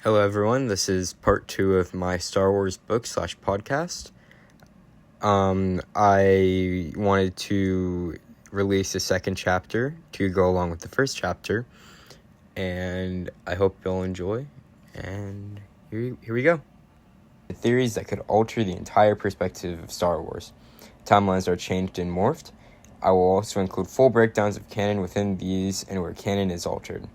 Hello everyone, this is part 2 of my Star Wars book/podcast. I wanted to release a second chapter to go along with the first chapter, and I hope you'll enjoy, and here we go. The theories that could alter the entire perspective of Star Wars. Timelines are changed and morphed. I will also include full breakdowns of canon within these and where canon is altered.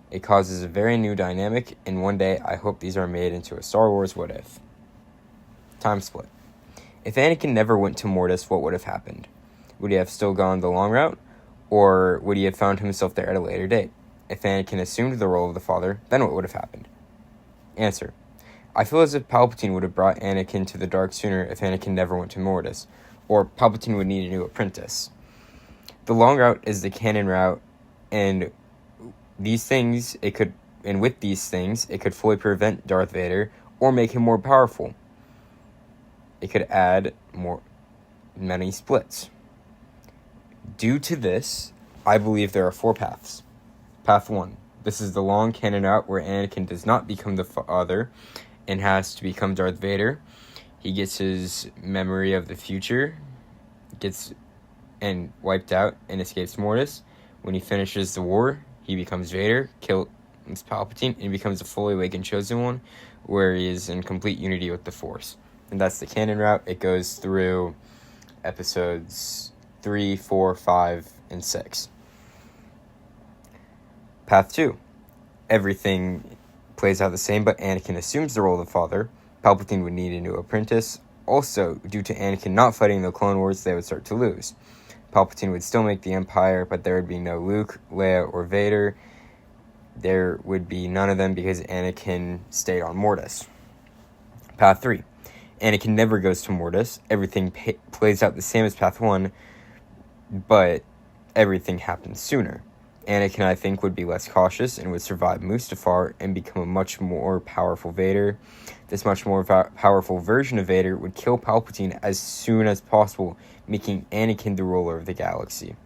It causes a very new dynamic, and one day I hope these are made into a Star Wars what if. Time split. If Anakin never went to Mortis, what would have happened? Would he have still gone the long route, or would he have found himself there at a later date? If Anakin assumed the role of the father, then what would have happened? Answer. I feel as if Palpatine would have brought Anakin to the dark sooner if Anakin never went to Mortis, or Palpatine would need a new apprentice. The long route is the canon route, and with these things, it could fully prevent Darth Vader or make him more powerful. It could add many splits. Due to this, I believe there are 4 paths. Path 1. This is the long canon route where Anakin does not become the father and has to become Darth Vader. He gets his memory of the future, gets wiped out and escapes Mortis. When he finishes the war, he becomes Vader, kills Palpatine, and becomes a fully awakened Chosen One, where he is in complete unity with the Force. And that's the canon route. It goes through episodes 3, 4, 5, and 6. Path 2. Everything plays out the same, but Anakin assumes the role of the father. Palpatine would need a new apprentice. Also, due to Anakin not fighting the Clone Wars, they would start to lose. Palpatine would still make the Empire, but there would be no Luke, Leia, or Vader. There would be none of them because Anakin stayed on Mortis. Path 3. Anakin never goes to Mortis. Everything plays out the same as Path 1, but everything happens sooner. Anakin, I think, would be less cautious and would survive Mustafar and become a much more powerful Vader. This much more powerful version of Vader would kill Palpatine as soon as possible, making Anakin the ruler of the galaxy.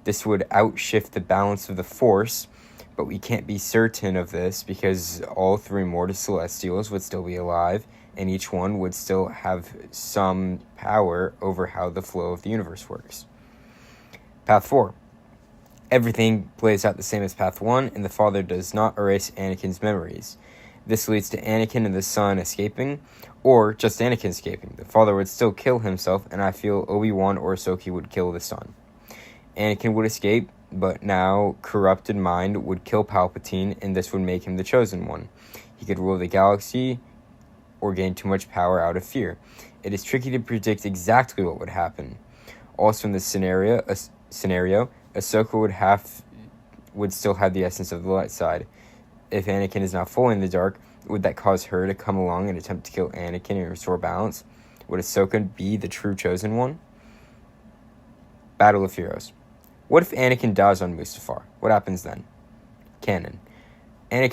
This would outshift the balance of the Force, but we can't be certain of this because all 3 Mortis Celestials would still be alive, and each one would still have some power over how the flow of the universe works. Path 4. Everything plays out the same as Path 1, and the father does not erase Anakin's memories. This leads to Anakin and the son escaping, or just Anakin escaping. The father would still kill himself, and I feel Obi-Wan or Ahsoka would kill the son. Anakin would escape, but now corrupted mind would kill Palpatine, and this would make him the Chosen One. He could rule the galaxy or gain too much power out of fear. It is tricky to predict exactly what would happen. Also in this scenario, Ahsoka would still have the essence of the light side. If Anakin is not fully in the dark, would that cause her to come along and attempt to kill Anakin and restore balance? Would Ahsoka be the true Chosen One? Battle of Heroes. What if Anakin dies on Mustafar? What happens then? Canon. Anakin